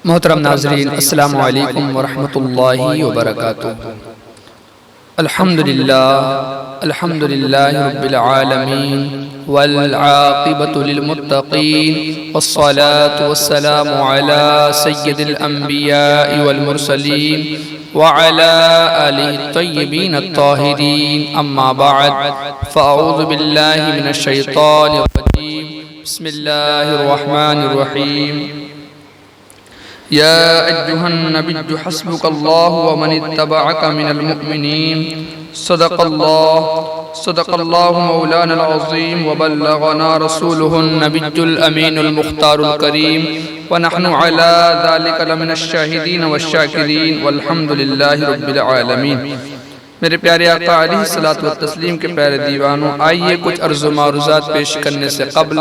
محترم ناظرین، السلام علیکم ورحمۃ اللہ وبرکاتہ۔ الحمدللہ رب العالمین والعاقبۃ للمتقین والصلاة والسلام علی سید الانبیاء والمرسلین وعلى آلہ الطیبین الطاہرین، اما بعد فاعوذ باللہ من الشیطان الرجیم، بسم اللہ الرحمن الرحیم۔ یا ایھا النبی حسبک اللہ ومن اتبعک من المؤمنین، صدق اللہ مولانا العظیم وبلغنا رسولہ النبی الامین المختار الکریم، ونحن علی ذلک لمن الشاہدین والشاکرین والحمد للہ رب العالمین۔ میرے پیارے آقا علیہ الصلوۃ والتسلیم کے پیارے دیوانوں، آئیے کچھ عرض و معروضات پیش کرنے سے قبل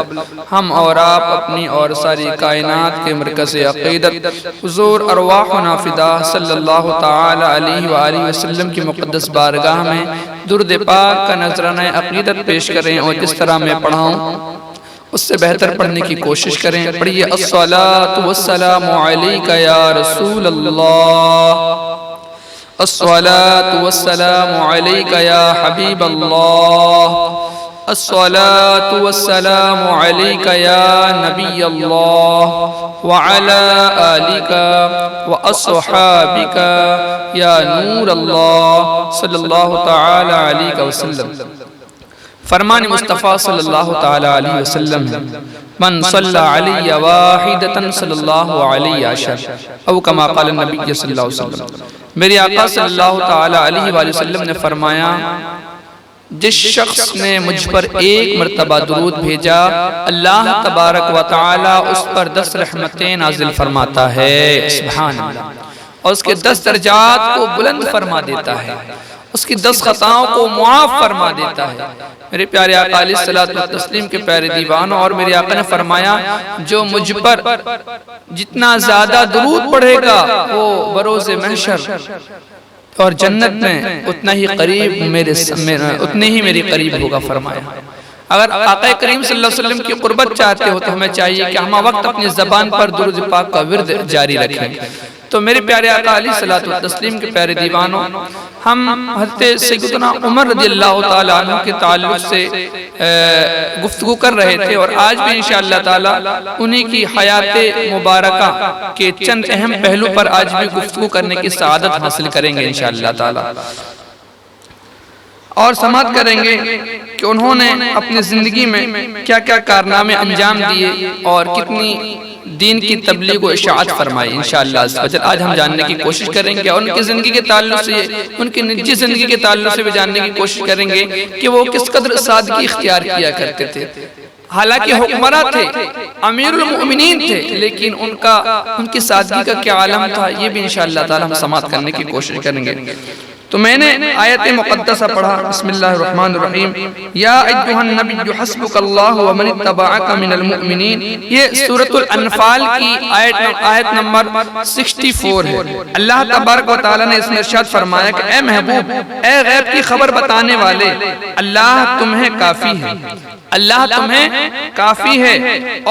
ہم اور آپ اپنی اور ساری کائنات کے مرکز عقیدت حضور ارواحنا فدا صلی اللہ تعالی علیہ وآلہ وسلم کی مقدس بارگاہ میں درود پاک کا نذرانہ عقیدت پیش کریں، اور جس طرح میں پڑھاؤں اس سے بہتر پڑھنے کی کوشش کریں۔ پڑھیے الصلاۃ والسلام علیک یا رسول اللہ، الصلاة والسلام علیک یا حبیب اللہ، الصلاة والسلام علیک یا نبی اللہ، وعلی آلک واصحابک یا نور اللہ صلی اللہ تعالی علیہ وسلم۔ فرمان مصطفیٰ صلی اللہ تعالی علیہ وسلم ہے، من صلی علی واحدتا صلی اللہ علیہ عشر، او کما قال النبی صلی اللہ علیہ وسلم۔ میرے آقا صلی اللہ تعالی علیہ وآلہ وسلم نے فرمایا، جس شخص نے مجھ پر ایک مرتبہ درود بھیجا، اللہ تبارک و تعالی اس پر 10 رحمتیں نازل فرماتا ہے، سبحان اللہ، اور اس کے 10 درجات کو بلند فرما دیتا ہے، اس کی 10 خطاؤں کو معاف فرما دیتا ہے۔ میرے پیارے آقا علیہ الصلوۃ والتسلیم کے پیارے دیوانوں، اور میرے آقا نے فرمایا، جو مجھ پر جتنا زیادہ درود پڑھے گا وہ بروز محشر اور جنت میں اتنا ہی میرے قریب ہوگا فرمایا۔ اگر آقا کریم صلی اللہ علیہ وسلم کی قربت چاہتے ہو تو ہمیں چاہیے کہ ہم وقت اپنی زبان پر درود پاک کا ورد جاری رکھیں۔ تو میرے پیارے آقا علیہ الصلوۃ والتسلیم کے پیارے دیوانوں، ہم حضرت سیدنا عمر رضی اللہ تعالیٰ عنہ کے تعلق سے گفتگو کر رہے تھے، اور آج بھی انشاءاللہ تعالیٰ انہی کی حیات مبارکہ کے چند اہم پہلو پر آج بھی گفتگو کرنے کی سعادت حاصل کریں گے انشاءاللہ تعالیٰ، اور سماعت کریں گے کہ انہوں نے اپنی زندگی میں کیا کیا کارنامے انجام دیے اور کتنی دین کی تبلیغ و اشاعت فرمائی انشاءاللہ۔ آج ہم جاننے کی کوشش کریں گے، اور ان کی زندگی کے تعلق سے، ان کی نجی زندگی کے تعلق سے بھی جاننے کی کوشش کریں گے کہ وہ کس قدر سادگی اختیار کیا کرتے تھے۔ حالانکہ حکمراں تھے، امیر المؤمنین تھے، لیکن ان کی سادگی کا کیا عالم تھا، یہ بھی انشاءاللہ تعالی ہم سماعت کرنے کی کوشش کریں گے۔ تو میں نے آیت مقدسہ پڑھا، بسم اللہ الرحمن الرحیم، یا ایھا النبی حسبک اللہ ومن اتبعک من المؤمنین، یہ سورۃ الانفال کی آیت نمبر 64 ہے۔ اللہ تبارک و تعالی نے اس میں ارشاد فرمایا کہ اے محبوب، اے غیب کی خبر بتانے والے، اللہ تمہیں کافی ہے، اللہ تمہیں کافی ہے،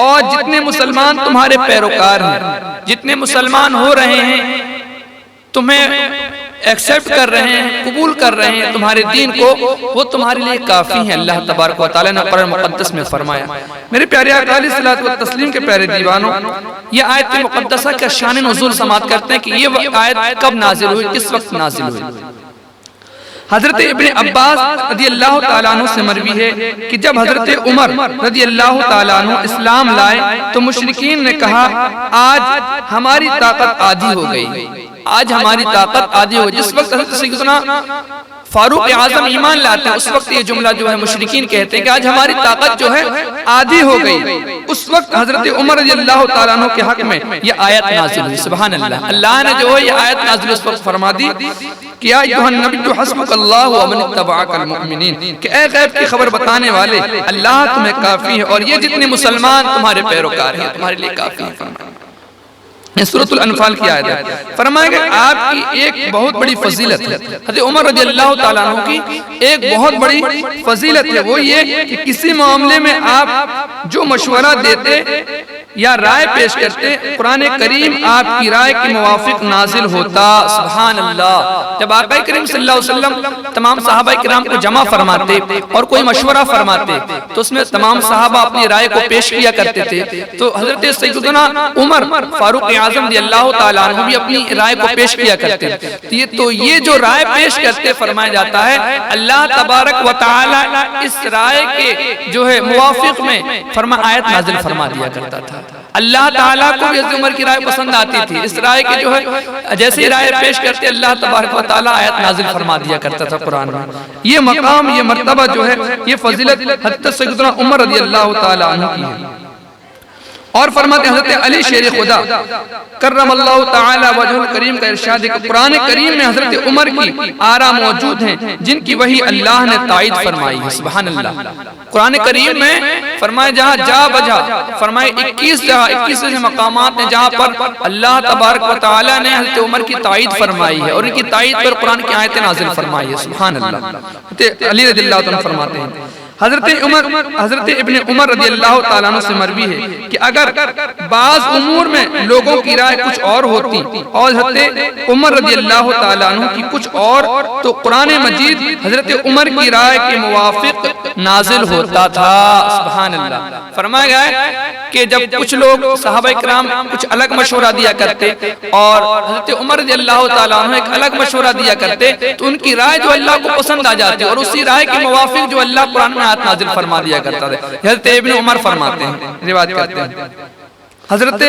اور جتنے مسلمان تمہارے پیروکار ہیں، جتنے مسلمان ہو رہے ہیں، تمہیں ایکسیپٹ کر رہے ہیں، قبول کر رہے ہیں تمہارے دین کو، وہ تمہارے لیے کافی ہیں، اللہ تبارک و تعالی نے قرآن مقدس میں فرمایا۔ میرے پیارے آقا علیہ الصلوۃ والتسلیم کے پیارے دیوانوں، یہ آیت مقدسہ کا شان نزول سماعت کرتے ہیں کہ یہ آیت کب نازل ہوئی، کس وقت نازل ہوئی۔ حضرت ابن عباس رضی اللہ تعالیٰ عنہ سے مروی ہے کہ جب حضرت عمر رضی اللہ تعالیٰ عنہ اسلام لائے تو مشرکین نے کہا، آج ہماری طاقت آدھی ہو گئی، آج ہماری طاقت آدھی ہو گئی۔ جس وقت حضرت سیدنا فاروق اعظم ایمان لاتے ہیں، اس وقت یہ جملہ جو ہے مشرکین کہتے ہیں کہ آج ہماری طاقت جو ہے آدھی ہو گئی۔ اس وقت حضرت عمر رضی اللہ تعالیٰ عنہ کے حق میں یہ آیت نازل ہوئی، سبحان اللہ۔ اللہ نے جو ہے یہ آیت نازل اس وقت فرما دی کہ یا ایھا النبی حسبک اللہ ومن اتبعک المؤمنین، کہ اے غیب کی خبر بتانے والے، اللہ تمہیں کافی ہے، اور یہ جتنے مسلمان تمہارے پیروکار ہیں تمہارے لیے کافی ہے۔ یہ سورۃ الانفال کی آیت ہے۔ فرمایا کہ آپ کی ایک بہت بڑی فضیلت ہے، حضرت عمر رضی اللہ تعالیٰ عنہ کی ایک بہت بڑی فضیلت ہے، وہ یہ کہ کسی معاملے میں آپ جو مشورہ دیتے یا رائے پیش کرتے قرآن کریم آپ کی رائے کے موافق نازل ہوتا۔ سبحان اللہ۔ جب آقا کریم صلی اللہ علیہ وسلم تمام صحابہ کرام کو جمع فرماتے اور کوئی مشورہ فرماتے تو اس میں تمام صحابہ اپنی رائے کو پیش کیا کرتے تھے، تو حضرت سیدنا عمر فاروق اعظم رضی اللہ تعالیٰ عنہ بھی اپنی رائے کو پیش کیا کرتے تھے۔ تو یہ جو رائے پیش کرتے فرمایا جاتا ہے اللہ تبارک و تعالیٰ اس رائے کے جو ہے موافق میں آیت نازل فرما دیا کرتا تھا۔ اللہ تعالیٰ کو بھی حضرت عمر کی رائے پسند آتی تھی، اس رائے کے جو ہے جیسے رائے پیش کرتے اللہ تبارک و تعالیٰ آیت نازل فرما دیا کرتا تھا قرآن میں۔ یہ مقام، یہ مرتبہ جو ہے، یہ فضیلت حضرت سیدنا عمر رضی اللہ تعالیٰ عنہ کی ہے۔ اور فرماتے ہیں حضرت علی شیر خدا کرم اللہ تعالی وجہ الکریم کا ارشاد ہے کہ قرآن کریم میں حضرت عمر کی آراء موجود ہیں جن کی وہی اللہ نے تائید فرمائی ہے۔ سبحان اللہ۔ قرآن کریم میں فرمائے جہاں جا بجا فرمائے 21 مقامات ہیں جہاں پر اللہ تبارک و تعالی نے حضرت عمر کی تائید فرمائی ہے اور ان کی تائید پر قرآن کی آیتیں نازل فرمائی ہے۔ سبحان اللہ۔ حضرت علی رضی اللہ عنہ فرماتے ہیں حضرت ابن عمر رضی اللہ تعالیٰ عنہ سے مروی ہے کہ اگر بعض امور میں لوگوں کی رائے کچھ اور ہوتی اور حضرت عمر رضی اللہ تعالیٰ عنہ کی کچھ اور، تو قرآن مجید حضرت عمر کی رائے کے موافق نازل ہوتا تھا۔ سبحان اللہ۔ فرمایا گیا ہے کہ جب کچھ لوگ صحابہ کرام کچھ الگ مشورہ دیا کرتے اور حضرت عمر رضی اللہ تعالیٰ عنہ ایک الگ مشورہ دیا کرتے تو ان کی رائے جو اللہ کو پسند آ جاتی اور اسی رائے کے موافق جو اللہ قرآن میں آیت نازل فرما دیا کرتا تھا۔ حضرت ابن عمر فرماتے ہیں، روایت کرتے ہیں، حضرت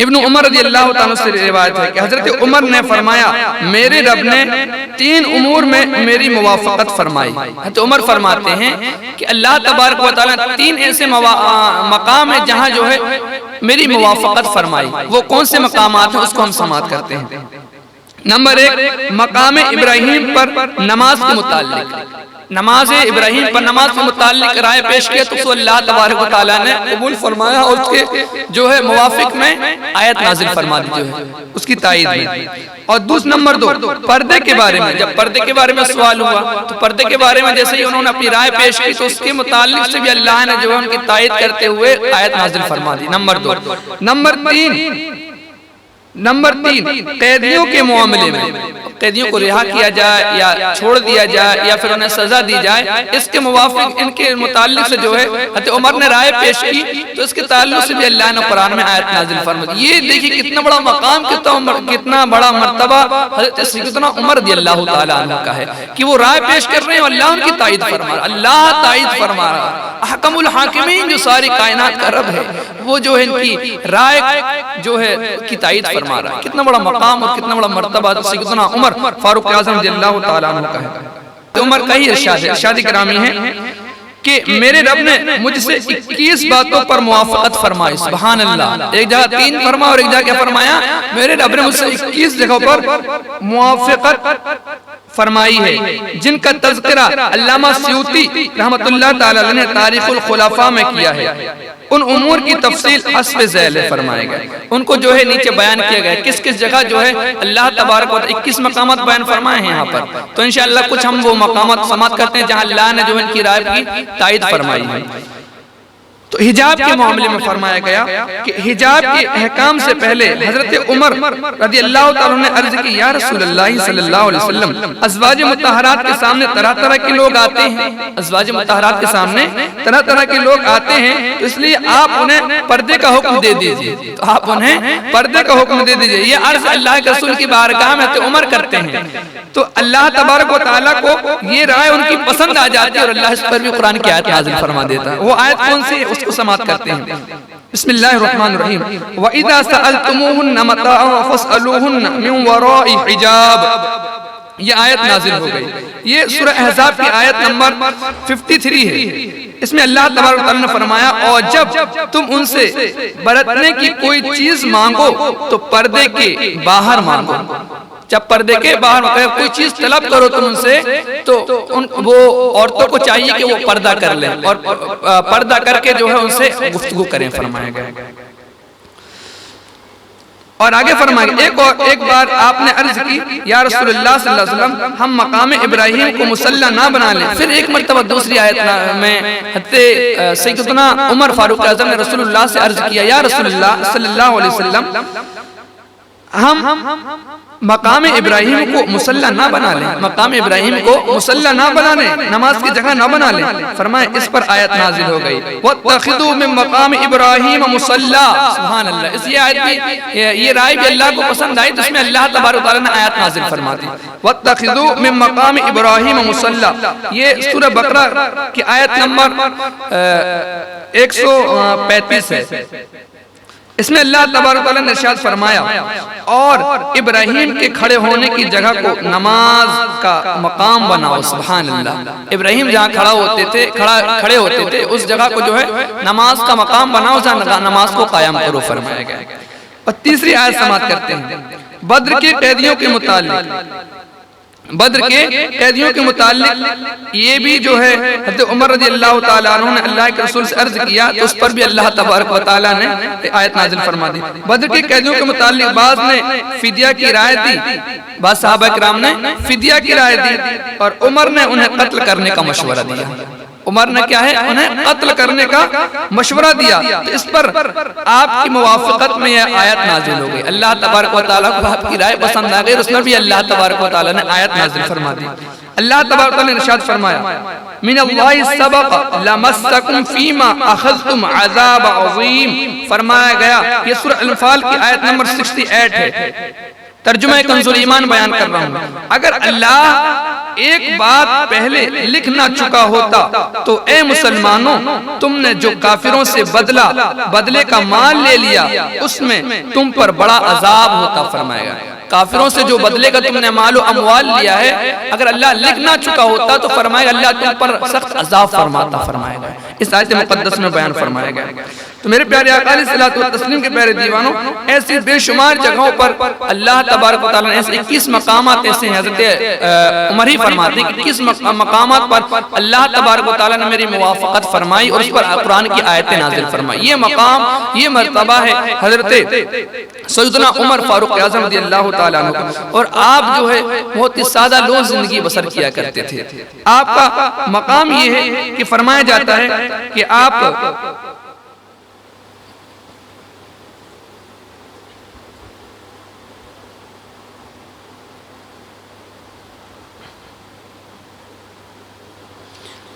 ابن عمر رضی اللہ تعالیٰ سے روایت ہے کہ حضرت عمر نے فرمایا میرے رب نے 3 امور میں میری موافقت فرمائی۔ حضرت عمر فرماتے ہیں کہ اللہ تبارک و تعالیٰ 3 ایسے مقام ہیں جہاں جو ہے میری موافقت فرمائی۔ وہ کون سے مقامات ہیں اس کو ہم سماعت کرتے ہیں۔ نمبر 1، مقام ابراہیم پر نماز کے متعلق، نماز ابراہیم پر نماز کے متعلق رائے پیش کیا تو اللہ تبارک و تعالیٰ نے قبول فرمایا اور اس کے جو ہے موافق میں آیت نازل فرما دی جو ہے اس کی تائید میں۔ اور نمبر 2، پردے کے بارے میں، جب پردے کے بارے میں سوال ہوا تو پردے کے بارے میں جیسے ہی انہوں نے اپنی رائے پیش کی تو اس کے متعلق سے بھی اللہ نے جو ہے ان کی تائید کرتے ہوئے آیت نازل فرما دی۔ نمبر 2۔ نمبر 3، قیدیوں کے معاملے میں، قیدیوں کو رہا کیا جائے یا چھوڑ دیا جائے یا پھر انہیں سزا دی جائے، اس کے موافق ان کے متعلق سے جو ہے حضرت عمر نے رائے پیش کی تو اس کے تعلق سے بھی اللہ نے قرآن میں آیت نازل فرما دی۔ یہ دیکھیں کتنا بڑا مقام، کتنا بڑا مرتبہ حضرت سیدنا عمر رضی اللہ تعالیٰ عنہ کا ہے کہ وہ رائے پیش کر رہے ہیں اور اللہ ان کی تائید فرما رہا، اللہ تائید فرما رہا۔ احکم الحاکمین جو ساری کائنات کا رب ہے وہ جو ہے ان کی رائے جو ہے کی تائید فرما رہا ہے۔ کتنا بڑا مقام اور کتنا بڑا مرتبہ سیدنا عمر فاروق اعظم رضی اللہ تعالیٰ عنہ کا ہے۔ عمر کا ہی ارشاد گرامی ہے کہ میرے رب نے مجھ سے 21 باتوں پر موافقت فرمائی۔ سبحان اللہ۔ ایک جگہ 3 فرما اور ایک جگہ کیا فرمایا؟ میرے رب نے مجھ سے 21 جگہوں پر موافقت فرمائی ہے جن کا تذکرہ علامہ سیوطی رحمت اللہ تعالیٰ نے تاریخ الخلفاء میں کیا ہے۔ ان امور کی تفصیل حسب ذیل فرمائے گئے، ان کو جو ہے نیچے بیان کیا گیا کس کس جگہ جو ہے اللہ تبارک و تعالیٰ 21 مقامات بیان فرمائے ہیں یہاں پر۔ تو انشاءاللہ کچھ ہم وہ مقامات سماعت کرتے ہیں جہاں اللہ نے جو ان کی رائے کی تائید فرمائی ہے۔ تو حجاب کے معاملے میں فرمایا گیا کہ حجاب کے احکام سے پہلے حضرت عمر رضی اللہ تعالیٰ نے عرض کی یا رسول اللہ صلی اللہ علیہ وسلم، ازواج مطہرات کے سامنے طرح طرح کے لوگ آتے ہیں، ازواج مطہرات کے سامنے طرح طرح کے لوگ آتے ہیں، تو اس لیے آپ انہیں پردے کا حکم دے دیجئے، تو آپ انہیں پردے کا حکم دے دیجئے۔ یہ عرض اللہ کے رسول کی بارگاہ میں عمر کرتے ہیں تو اللہ تبارک و تعالیٰ کو یہ رائے ان کی پسند آ جاتی ہے اور اللہ اس پر بھی قرآن کی آیت نازل فرما دیتا ہے۔ وہ آیت کون سی ہے اس کو سماعت کرتے ہیں۔ بسم اللہ الرحمن الرحیم۔ وَإِذَا سَأَلْتُمُوهُنَّ مَتَاعًا فَاسْأَلُوهُنَّ مِنْ وَرَاءِ حِجَابٍ، یہ آیت نازل ہو گئی۔ یہ سورہ احزاب کی آیت نمبر 53 ہے۔ اس میں اللہ تبارک و تعالیٰ نے فرمایا اور جب تم ان سے برتنے کی کوئی چیز مانگو تو پردے کے باہر مانگو۔ جب پردے کے باہر کوئی چیز طلب کرو تم ان سے تو وہ عورتوں کو چاہیے کہ وہ پردہ کر لیں اور پردہ کر کے جو ہے ان سے گفتگو کریں، فرمایا گیا۔ اور آگے فرمائے ایک بار آپ نے عرض کی یا رسول اللہ صلی اللہ علیہ وسلم ہم مقام ابراہیم کو مصلی نہ بنا لیں. پھر ایک مرتبہ دوسری آیت میں حضرت سیدنا عمر فاروق اعظم نے رسول اللہ سے عرض کیا یا رسول اللہ صلی اللہ علیہ وسلم ہم مقام ابراہیم کو مصلی نہ بنا لیں, مقام ابراہیم کو مصلی نہ بنا لیں, نماز کی جگہ نہ بنا لیں. فرمائے اس پر آیت نازل ہو گئی وَاتَّخِذُوا مِن مَقَامِ إِبْرَاهِيمَ مُصَلَّى. سبحان اللہ, اس یہ رائے بھی اللہ کو پسند آئی, تو اس میں اللہ تبارک و تعالیٰ نے آیت نازل فرما دی وَاتَّخِذُوا مِن مَقَامِ إِبْرَاهِيمَ مُصَلَّى. یہ سورہ بقرہ کی آیت نمبر 135 ہے. اس میں اللہ تبارک و تعالیٰ نے ارشاد فرمایا اور ابراہیم کے کھڑے ہونے کی جگہ کو نماز کا مقام بناؤ. سبحان اللہ, ابراہیم جہاں کھڑے ہوتے تھے اس جگہ کو جو ہے نماز کا مقام بناؤ, جہاں نماز کو قائم کرو فرمایا گیا. اور تیسری آیت سماعت کرتے ہیں بدر کے قیدیوں کے متعلق. بدر کے قیدیوں کے متعلق یہ بھی جو ہے حضرت عمر رضی اللہ تعالیٰ عنہ نے اللہ کے رسول سے عرض کیا, تو اس پر بھی اللہ تبارک و تعالیٰ نے آیت نازل فرما دی. بدر کے قیدیوں کے متعلق بعض نے فدیہ کی رائے دی, بعض صحابہ کرام نے فدیہ کی رائے دی, اور عمر نے انہیں قتل کرنے کا مشورہ دیا. عمر نے کیا ہے انہیں قتل کرنے کا مشورہ دیا. تو اس پر آپ کی موافقت میں یہ آیت نازل ہو گئی. اللہ تبارک و تعالیٰ کو آپ کی رائے پسند آ گئی, اس میں بھی اللہ تبارک و تعالیٰ نے آیت نازل فرما دی. اللہ تبارک و تعالیٰ نے ارشاد فرمایا من اللہ سبق لمسکم فیما اخذتم عذاب عظیم. فرمایا گیا, یہ سورہ انفال کی آیت نمبر 68 ہے. ترجمہ کنزُ ایمان بیان کر رہا ہوں. اگر اللہ ایک بات پہلے لکھ نہ چکا ہوتا تو اے مسلمانوں تم نے جو کافروں سے بدلے کا مال لے لیا اس میں تم پر بڑا عذاب ہوتا. فرمایا گیا کافروں سے جو بدلے کا تم نے مال و اموال لیا ہے, اگر اللہ لکھ نہ چکا ہوتا تو فرمایا اللہ تم پر سخت عذاب فرماتا. فرمایا گیا اس آیت مقدس میں بیان فرمایا گیا. تو میرے پیارے آقا علیہ الصلوۃ والتسلیم کے پیارے دیوانوں, ایسی بے شمار جگہوں پر اللہ تبارک و تعالیٰ نے ایسے 21 مقامات ایسے ہیں, حضرت عمر ہی فرماتے ہیں کہ 21 مقامات پر اللہ تبارک و تعالیٰ نے میری موافقت فرمائی اور اس پر قرآن کی آیتیں نازل فرمائی. یہ مقام, یہ مرتبہ ہے حضرت سیدنا عمر فاروق اعظم رضی اللہ تعالیٰ عنہ کا. اور آپ جو ہے بہت ہی سادہ لوگ زندگی بسر کیا کرتے تھے. آپ کا مقام یہ ہے کہ فرمایا جاتا ہے کہ آپ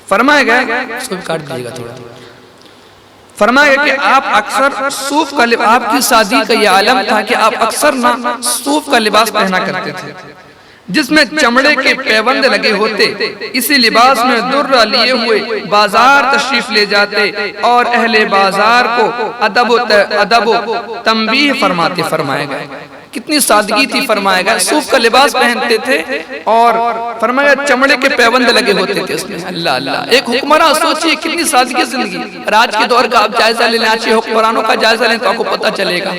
فرمایا گیا, اس کو بھی کاٹ دیجیے گا تھوڑا. فرمایا کہ آپ اکثر صوف کا لباس, آپ کی شادی کا یہ عالم تھا کہ آپ اکثر نہ صوف کا لباس پہنا کرتے تھے جس میں چمڑے کے پیوند لگے ہوتے. اسی لباس میں درہ لیے ہوئے بازار تشریف لے جاتے اور اہل بازار کو ادب و تنبیہ فرماتے. فرمایا گیا کتنی سادگی تھی. فرمایا گیا صوف کا لباس پہنتے تھے اور فرمایا چمڑے کے پیوند لگے ہوتے تھے اس میں. اللہ اللہ, ایک حکمراں سوچیے کتنی سادگی زندگی. آج کے دور کا آپ جائزہ لے لیں, آج کے حکمرانوں کا جائزہ لیں تو آپ کو پتہ چلے گا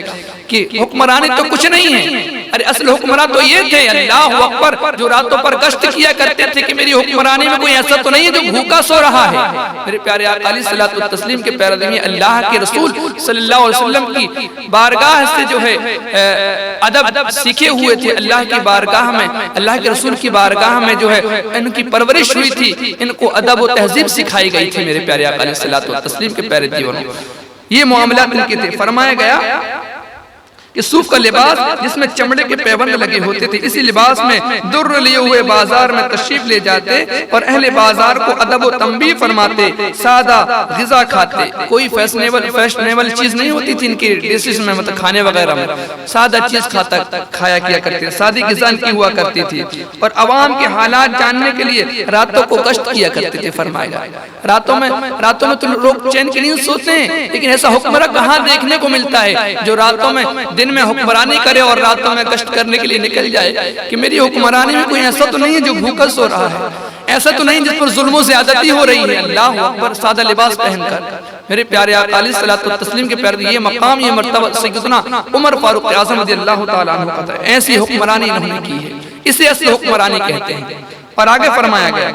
کہ حکمرانی تو کچھ نہیں ہے. ارے اصل حکمران تو یہ تھے اللہ اکبر جو راتوں پر گشت کیا کرتے تھے کہ میری حکمرانی میں کوئی ایسا تو نہیں ہے جو بھوکا سو رہا ہے. میرے پیارے آقا علیہ الصلوۃ والتسلیم کے پیارے آدمی اللہ کے رسول صلی اللہ علیہ وسلم کی بارگاہ سے جو ہے ادب سیکھے ہوئے تھے. اللہ کی بارگاہ میں, اللہ کے رسول کی بارگاہ میں جو ہے ان کی پرورش ہوئی تھی, ان کو ادب و تہذیب سکھائی گئی تھی. میرے پیارے آقا علیہ الصلوۃ والتسلیم کے پیارے دیوانوں, یہ معاملات ان کے تھے. فرمایا گیا کہ صوف کا لباس جس میں چمڑے کے پیوند لگے ہوتے تھے, اسی لباس میں در لیے ہوئے بازار میں تشریف لے جاتے اور اہل بازار کو ادب و تنبیہ فرماتے. سادہ غذا کھاتے, کوئی فیشنیبل چیز نہیں ہوتی تھی ان کی ڈشز میں, مطلب کھانے وغیرہ میں سادہ چیز کھایا کیا کرتے, سادی غذا ان کی ہوا کرتی تھی. اور عوام کے حالات جاننے کے لیے راتوں کو گشت کیا کرتے تھے. فرمایا گیا راتوں میں تو لوگ چین کی نیند سوتے ہیں, لیکن ایسا حکمراں کہاں دیکھنے کو ملتا ہے جو راتوں میں دن میں حکمرانی کرے اور راتوں میں گشت کرنے کے لیے نکل جائے کہ میری حکمرانی میں کوئی ایسا تو نہیں ہے جو بھوکا سو رہا ہے, ایسا تو نہیں جس پر ظلم و زیادتی ہو رہی ہے. اللہ اکبر, سادہ لباس پہن کر. میرے پیارے آقا علیہ الصلوۃ والتسلیم کے پیارے, یہ مقام, یہ مرتبہ سیدنا عمر فاروق اعظم رضی اللہ تعالیٰ عنہ کا تھا. ایسی حکمرانی انہوں نے کی ہے, اسے اصل حکمرانی کہتے ہیں. اور آگے فرمایا گیا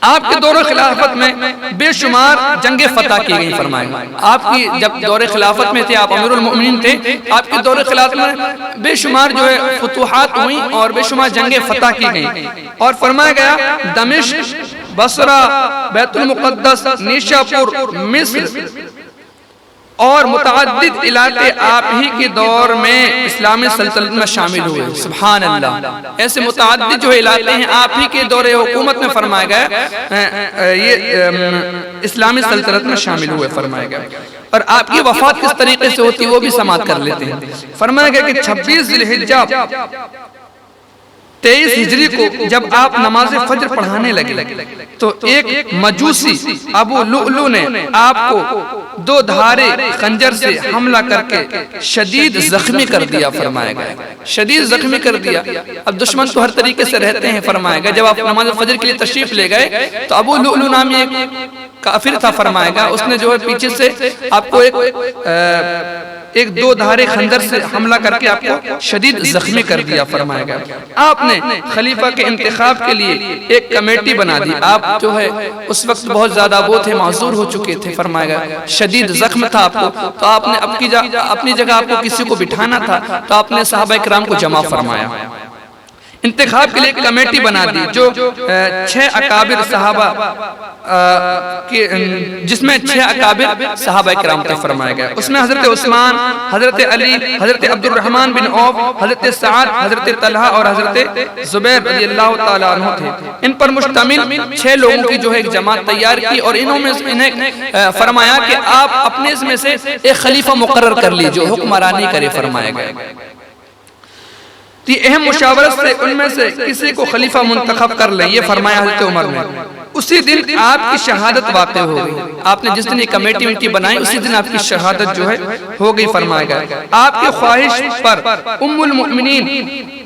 آپ کے دور خلافت میں بے شمار جنگیں فتح کی گئی فرمائے گا. آپ کی جب دور خلافت میں تھے، آپ امیر المؤمنین تھے، آپ کے دور خلافت میں بے شمار جو ہے فتوحات ہوئیں اور بے شمار جنگیں فتح کی گئیں. اور فرمایا گیا دمشق، بصرہ، بیت المقدس، نیشاپور، مصر اور متعدد علاقے آپ ہی کے دور میں اسلامی سلطنت میں شامل ہوئے. سبحان اللہ، ایسے متعدد جو علاقے ہیں آپ ہی کے دور حکومت میں فرمایا گیا یہ اسلامی سلطنت میں شامل ہوئے فرمایا گیا. اور آپ کی وفات کس طریقے سے ہوتی وہ بھی سماعت کر لیتے ہیں. فرمایا گیا کہ 26 ذی الحجہ 23 ہجری کو جب آپ نماز فجر پڑھانے لگے تو ایک مجوسی ابو لؤلؤ نے آپ کو 2 دھارے خنجر سے حملہ کر کے شدید زخمی کر دیا فرمایا گیا. شدید زخمی کر دیا. اب دشمن تو ہر طریقے سے رہتے ہیں فرمایا گیا. جب آپ نماز فجر کے لیے تشریف لے گئے تو ابو لؤلؤ نامی ایک کافر تھا فرمایا گیا. اس نے جو ہے پیچھے سے آپ کو ایک 2 دھارے خنجر سے حملہ کر کے آپ کو شدید زخمی کر دیا فرمایا گیا. آپ نے خلیفہ کے انتخاب کے لیے ایک کمیٹی بنا دی. آپ جو ہے اس وقت بہت زیادہ وہ تھے، معذور ہو چکے تھے فرمایا گیا. شدید زخم تھا آپ کو، تو آپ نے اپنی جگہ آپ کو کسی کو بٹھانا تھا تو آپ نے صحابہ کرام کو جمع فرمایا. انتخاب کے لیے ایک کمیٹی بنا دی جو 6 اکابر صحابہ جس میں 6 اکابر صحابہ کرام تھے فرمایا گیا. اس میں حضرت عثمان، حضرت علی، حضرت عبد الرحمن بن عوف، حضرت سعد، حضرت طلحہ اور حضرت زبیر رضی اللہ تعالیٰ عنہ تھے. ان پر مشتمل 6 لوگوں کی جو ہے ایک جماعت تیار کی اور انہیں فرمایا کہ آپ اپنے اس میں سے ایک خلیفہ مقرر کر لیجئے جو حکمرانی کرے فرمایا گیا. یہ اہم مشاورت سے ان میں سے کسی کو خلیفہ منتخب کر لیں، یہ فرمایا حضرت عمر نے. اسی دن آپ کی شہادت واقع ہو گئی. آپ نے جس دن یہ کمیٹی ان کی بنائی اسی دن آپ کی شہادت جو ہے ہو گئی فرمایا گیا. آپ کی خواہش پر ام المؤمنین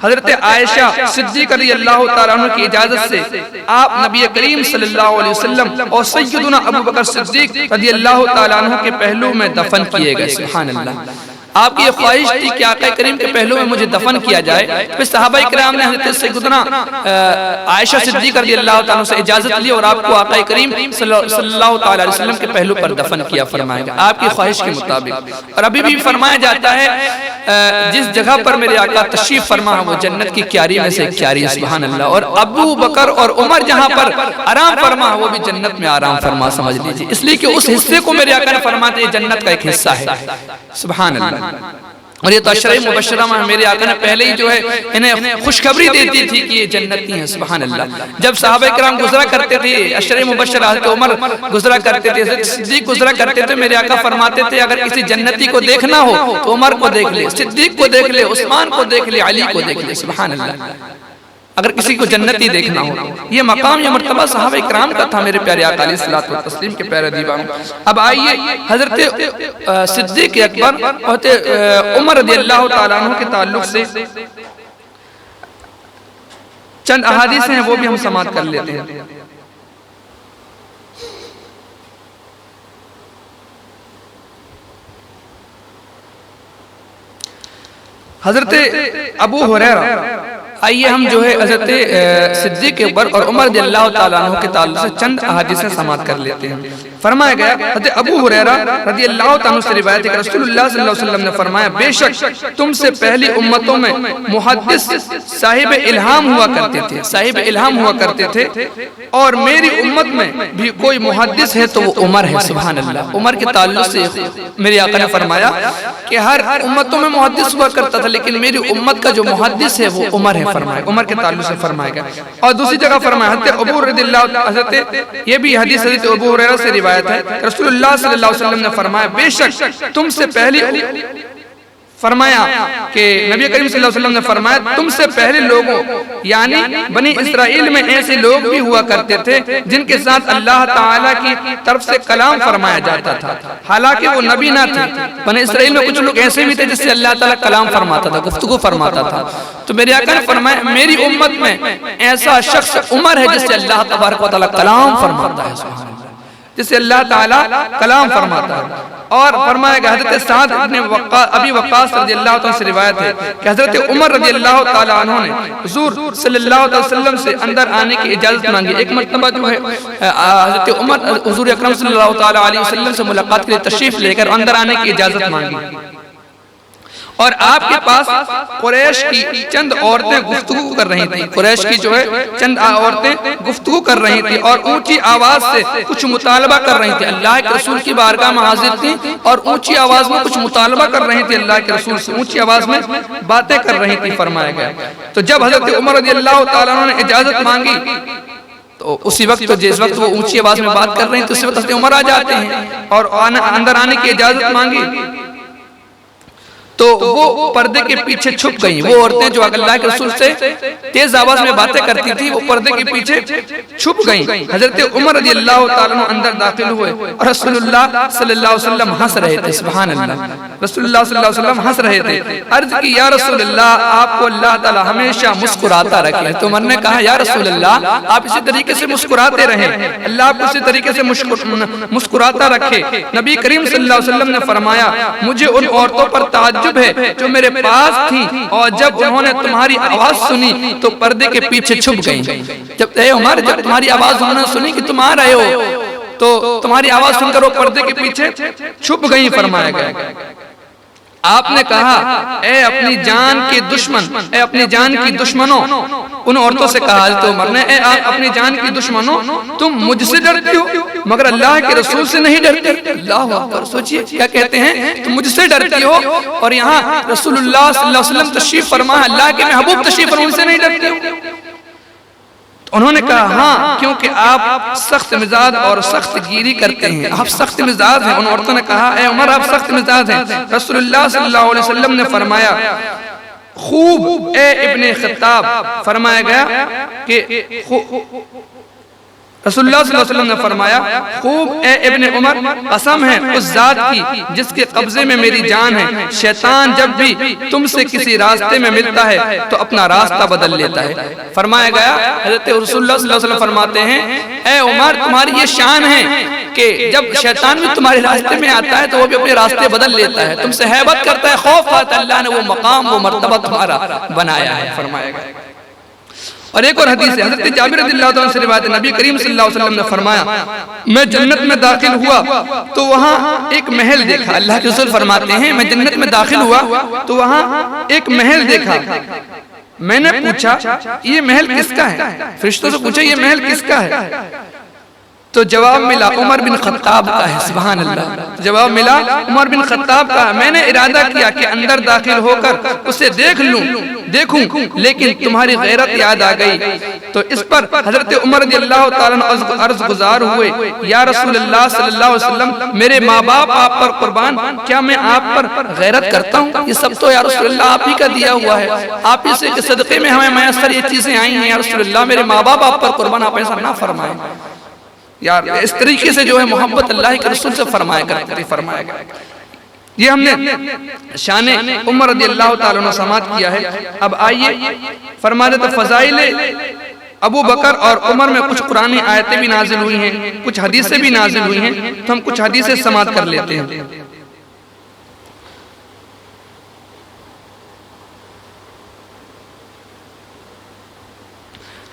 حضرت عائشہ صدیقہ رضی اللہ تعالیٰ عنہ کی اجازت سے آپ نبی کریم صلی اللہ علیہ وسلم اور سیدنا ابو بکر صدیق رضی اللہ تعالیٰ عنہ کے پہلو میں دفن کیے گئے. سبحان اللہ. آپ کی یہ خواہش تھی کہ آقا کریم کے پہلو میں مجھے دفن کیا جائے. پھر صحابہ کرام نے حضرت سیدنا عائشہ صدیقہ رضی اللہ تعالیٰ سے اجازت لی اور آپ کو آقا کریم صلی اللہ تعالیٰ علیہ وسلم کے پہلو پر دفن کیا فرمایا گیا آپ کی خواہش کے مطابق. اور ابھی بھی فرمایا جاتا ہے جس جگہ پر میرے آقا تشریف فرما وہ جنت کی کیاری میں سے ایک کیاری. سبحان اللہ. اور ابو بکر اور عمر جہاں پر آرام فرما وہ بھی جنت میں آرام فرما سمجھ لیجیے. اس لیے کہ اس حصے کو میرے آقا نے فرماتے ہیں جنت کا ایک حصہ ہے. سبحان اللہ. اور یہ تو عشرہ مبشرہ میں میرے آقا نے پہلے ہی جو ہے انہیں خوشخبری دیتی تھی کہ یہ جنتی ہیں. سبحان اللہ. جب صحابہ کرام گزرا کرتے تھے عشرہ مبشرہ، حضرت عمر گزرا کرتے تھے، حضرت صدیق گزرا کرتے تھے، میرے آقا فرماتے تھے اگر کسی جنتی کو دیکھنا ہو تو عمر کو دیکھ لے، صدیق کو دیکھ لے، عثمان کو دیکھ لے، علی کو دیکھ لے. سبحان اللہ. اگر کسی کو جنتی دیکھنا ہو یہ مقام یہ مرتبہ صحابہ اکرام کا تھا میرے پیارے آقا علیہ الصلوۃ والتسلیم کے پیارے دیوان. اب آئیے حضرت صدیق اکبر اور عمر رضی اللہ تعالیٰ عنہ کے تعلق سے چند احادیث ہیں وہ بھی ہم سماعت کر لیتے ہیں. حضرت ابو ہریرہ آئیے ہم جو ہے حضرت صدیق اکبر اور عمر رضی اللہ تعالیٰ عنہ کے تعلق سے چند احادیثیں سماعت کر لیتے ہیں. فرمایا گیا حضرت ابو ہریرہ رضی اللہ تعالیٰ سے روایت ہے کہ رسول اللہ صلی اللہ علیہ وسلم نے فرمایا بے شک تم سے پہلی امتوں میں محدث صاحب الہام ہوا کرتے تھے، صاحب الہام ہوا کرتے تھے، اور میری امت میں بھی کوئی محدث ہے تو وہ عمر ہے. سبحان اللہ. عمر کے تعلق سے میرے آقا نے فرمایا کہ ہر امتوں میں محدث ہوا کرتا تھا لیکن میری امت کا جو محدث ہے وہ عمر ہے فرمایا. عمر کے تعلق سے فرمایا گیا. اور دوسری جگہ فرمایا حضرت ابو رضی اللہ حضرت یہ بھی حدیث حضرت ابو ہریرہ سے روایت ہے رسول اللہ صلی اللہ علیہ وسلم نے فرمایا بے شک تم سے پہلی فرمایا کہ نبی کریم صلی اللہ علیہ وسلم نے فرمایا تم سے پہلے لوگوں یعنی بنی اسرائیل میں ایسے لوگ بھی ہوا کرتے تھے جن کے ساتھ اللہ تعالیٰ کی طرف سے کلام فرمایا جاتا تھا حالانکہ وہ نبی نہ تھے. بنی اسرائیل میں کچھ لوگ ایسے بھی تھے جس سے اللہ تعالیٰ کلام فرماتا تھا، گفتگو فرماتا تھا. تو میرے آقا نے فرمایا میری امت میں ایسا شخص عمر ہے جس سے اللہ تبارک و تعالیٰ کلام فرماتا ہے. جسے اللہ تعالیٰ کلام فرماتا ہے. اور فرمایا کہ حضرت سعد ابن ابی وقاص رضی اللہ عنہ سے روایت ہے کہ حضرت عمر رضی اللہ تعالیٰ عنہ نے حضور صلی اللہ علیہ وسلم سے اندر آنے کی اجازت مانگی. ایک مرتبہ جو ہے حضرت عمر حضور اکرم صلی اللہ تعالیٰ علیہ وسلم سے ملاقات کے لیے تشریف لے کر اندر آنے کی اجازت مانگی، اور آپ کے پاس قریش کی چند عورتیں گفتگو کر رہی تھیں. قریش کی جو ہے چند عورتیں گفتگو کر رہی تھیں اور اونچی آواز سے کچھ مطالبہ کر رہی تھیں. اللہ کے رسول کی بارگاہ میں حاضر تھیں اور اونچی آواز میں کچھ مطالبہ کر رہی تھیں. اللہ کے رسول سے اونچی آواز میں باتیں کر رہی تھیں. فرمایا گیا تو جب حضرت عمر رضی اللہ تعالیٰ عنہ نے اجازت مانگی تو اسی وقت جس وقت وہ اونچی آواز میں بات کر رہے ہیں تو اسی وقت حضرت عمر آ جاتے ہیں اور اندر آنے کی اجازت مانگی. تو وہ پردے کے پیچھے چھپ گئیں. وہ عورتیں جو اللہ کے رسول سے تیز آواز میں باتیں کرتی تھی وہ پردے کے پیچھے چھپ گئیں. حضرت عمر رضی اللہ تعالیٰ عنہ اندر داخل ہوئے اور رسول اللہ صلی اللہ علیہ وسلم ہنس رہے تھے. سبحان اللہ. رسول اللہ صلی اللہ علیہ وسلم ہنس رہے تھے. عرض کی یا رسول اللہ آپ کو اللہ تعالیٰ ہمیشہ مسکراتا رکھے. تو عمر نے کہا یا رسول اللہ آپ اسی طریقے سے مسکراتے رہیں، اللہ آپ کو اسی طریقے سے مسکراتا رکھے. نبی کریم صلی اللہ علیہ وسلم نے فرمایا مجھے ان عورتوں پر تعجب ہے جو میرے پاس تھی اور جب انہوں نے تمہاری آواز سنی تو پردے کے پیچھے چھپ گئیں. جب اے عمر جب تمہاری آواز انہوں نے سنی کہ تم آ رہے ہو تو تمہاری آواز سن کر وہ پردے کے پیچھے چھپ گئیں. فرمایا گیا آپ نے کہا اے اپنی جان کے دشمن، اے اپنی جان کی دشمنوں. ان عورتوں سے کہا حضرت عمر نے اے آپ اپنی جان کی دشمنوں تم مجھ سے ڈرتے ہو مگر اللہ کے رسول سے نہیں ڈرتے. اللہ اکبر. سوچئے کیا کہتے ہیں تم مجھ سے ڈرتی ہو اور یہاں رسول اللہ صلی اللہ علیہ وسلم تشریف فرما اللہ کے محبوب تشریف فرما ان سے نہیں ڈرتے ہو. انہوں نے کہا ہاں کیونکہ آپ سخت مزاج اور سخت گیری کرتے ہیں، آپ سخت مزاج ہیں. ان عورتوں نے کہا اے عمر آپ سخت مزاج ہیں. رسول اللہ صلی اللہ علیہ وسلم نے فرمایا خوب اے ابن خطاب. فرمایا گیا کہ رسول اللہ صلی اللہ علیہ وسلم نے فرمایا خوب اے ابن عمر قسم ہے اس ذات کی جس کے قبضے میں میری جان ہے شیطان جب بھی تم سے کسی راستے میں ملتا ہے تو اپنا راستہ بدل لیتا ہے. فرمایا گیا حضرت رسول اللہ صلی اللہ علیہ وسلم فرماتے ہیں اے عمر تمہاری یہ شان ہے کہ جب شیطان بھی تمہارے راستے میں آتا ہے تو وہ بھی اپنے راستے بدل لیتا ہے، تم سے ہیبت کرتا ہے، خوف آتا ہے. اللہ نے وہ مقام وہ مرتبہ تمہارا بنایا ہے. فرمایا گیا. اور ایک اور حدیث ہے حضرت جابر رضی اللہ عنہ سے روایت ہے نبی کریم صلی اللہ علیہ وسلم نے فرمایا میں جنت میں داخل ہوا تو وہاں ایک محل دیکھا. اللہ کے رسول فرماتے ہیں میں جنت میں داخل ہوا تو وہاں ایک محل دیکھا. میں نے پوچھا یہ محل کس کا ہے؟ فرشتوں سے پوچھا یہ محل کس کا ہے؟ تو جواب ملا عمر بن خطاب کا ہے. سبحان اللہ. جواب ملا عمر بن خطاب کا ہے. میں نے ارادہ کیا کہ اندر داخل ہو کر اسے دیکھوں لیکن تمہاری غیرت یاد آ گئی. تو اس پر حضرت عمر رضی اللہ تعالیٰ عنہ عرض گزار ہوئے یا رسول اللہ صلی اللہ علیہ وسلم میرے ماں باپ آپ پر قربان کیا میں آپ پر غیرت کرتا ہوں؟ یہ سب تو یا رسول اللہ آپ ہی کا دیا ہوا ہے، آپ ہی سے صدقے میں ہمیں میسر یہ چیزیں آئی ہیں. یا رسول اللہ میرے ماں باپ آپ پر قربان آپ ایسا نہ فرمائیں. یار اس طریقے سے جو ہے محبت اللہ کے رسول سے فرمایا گیا. یہ ہم نے شان عمر رضی اللہ تعالیٰ عنہ سماعت کیا ہے. اب آئیے فرما دیتا فضائل ابو بکر اور عمر میں کچھ قرآنی آیتیں بھی نازل ہوئی ہیں، کچھ حدیثیں بھی نازل ہوئی ہیں، تو ہم کچھ حدیثیں سماعت کر لیتے ہیں.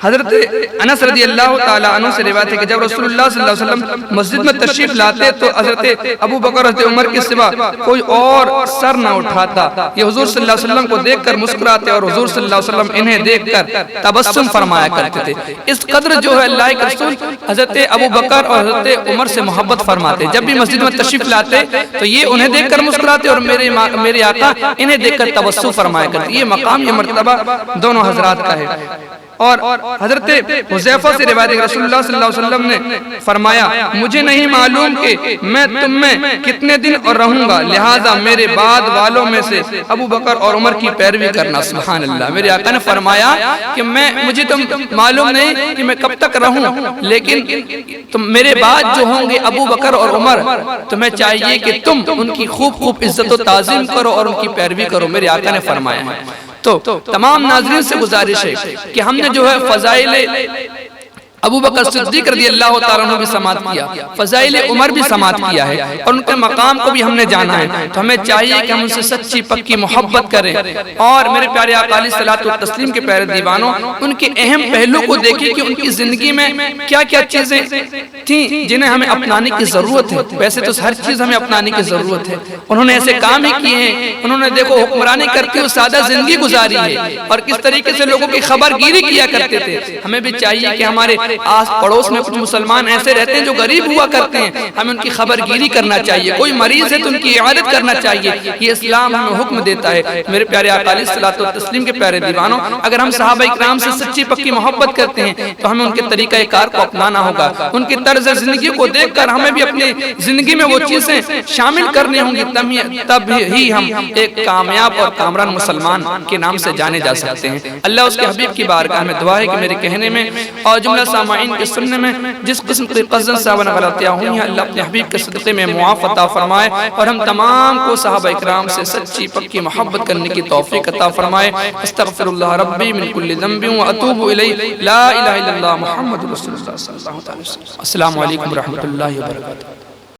حضرت انس رضی اللہ تعالیٰ عنہ سے روایت ہے کہ جب رسول اللہ صلی اللہ علیہ وسلم مسجد میں تشریف لاتے تو حضرت ابو بکر حضرت عمر کے سوا کوئی اور سر نہ اٹھاتا. یہ حضور صلی اللہ علیہ وسلم کو دیکھ کر مسکراتے اور حضور صلی اللہ علیہ وسلم انہیں دیکھ کر تبسم فرمایا کرتے تھے. اس قدر جو ہے اللہ کے رسول حضرت ابو بکر اور حضرت عمر سے محبت فرماتے. جب بھی مسجد میں تشریف لاتے تو یہ انہیں دیکھ کر مسکراتے اور میرے آقا انہیں دیکھ کر تبسم فرمایا کرتے. یہ مقام یہ مرتبہ دونوں حضرات کا ہے. اور حضرت حذیفہ سے روایت ہے رسول اللہ صلی اللہ علیہ وسلم نے فرمایا مجھے نہیں معلوم کہ میں تم میں کتنے دن اور رہوں گا، لہٰذا میرے بعد والوں میں سے ابو بکر اور عمر کی پیروی کرنا. سبحان اللہ. میرے آقا نے فرمایا کہ مجھے تم معلوم نہیں کہ میں کب تک رہوں، لیکن تم میرے بعد جو ہوں گے ابو بکر اور عمر تمہیں چاہیے کہ تم ان کی خوب عزت و تعظیم کرو اور ان کی پیروی کرو. میرے آقا نے فرمایا ہے. تو تمام ناظرین سے گزارش ہے کہ ہم نے جو ہے فضائل ابو بکر صدیق رضی اللہ تعالیٰ عنہ بھی سماعت کیا، فضائل عمر بھی سماعت کیا ہے، اور ان کے مقام کو بھی ہم نے جانا ہے۔ تو ہمیں چاہیے کہ ہم ان سے سچی پکی محبت کریں، اور میرے پیارے آقا علیہ الصلوۃ والتسلیم کے پیارے دیوانوں، ان کے اہم پہلو کو دیکھیں کہ ان کی زندگی میں کیا کیا چیزیں تھیں جنہیں ہمیں اپنانے کی ضرورت ہے۔ ویسے تو ہر چیز ہمیں اپنانے کی ضرورت ہے، انہوں نے ایسے کام ہی کیے ہیں، انہوں نے دیکھو حکمرانی کرتے ہوئے سادہ زندگی گزاری ہے، اور کس طریقے سے لوگوں کی خبر گیری کیا کرتے تھے۔ ہمیں بھی چاہیے کہ ہمارے آس پڑوس میں کچھ مسلمان ایسے رہتے ہیں جو غریب ہوا کرتے ہیں، ہمیں ان کی خبر گیری کرنا چاہیے، کوئی مریض ہے تو ان کی عیادت کرنا چاہیے، یہ اسلام ہمیں حکم دیتا ہے۔ میرے پیارے آقا علیہ الصلوۃ والتسلیم کے پیارے دیوانوں، اگر ہم صحابہ اکرام سے سچی پکی محبت کرتے ہیں تو ہمیں ان کے طریقہ کار کو اپنانا ہوگا، ان کی طرز زندگی کو دیکھ کر ہمیں بھی اپنی زندگی میں وہ چیزیں شامل کرنی ہوں گی، تب ہی ہم ایک کامیاب اور کامران مسلمان کے نام سے جانے جا سکتے ہیں۔ اللہ اس کے حبیب کی بارگاہ میں دعا ہے کہ میرے کہنے میں اور جملہ سامعین کے سننے میں جس قسم کی قصدن صاحبہ غلطیاں ہوئی ہیں، اللہ اپنے حبیب کے صدقے میں معاف عطا فرمائے، اور ہم تمام کو صحابہ اکرام سے سچی پکی محبت کرنے کی توفیق عطا فرمائے۔ استغفر اللہ ربی من کل ذنب واتوب الیہ، لا الہ الا اللہ محمد رسول اللہ صلی اللہ علیہ وسلم۔ السلام علیکم ورحمۃ اللہ وبرکاتہ۔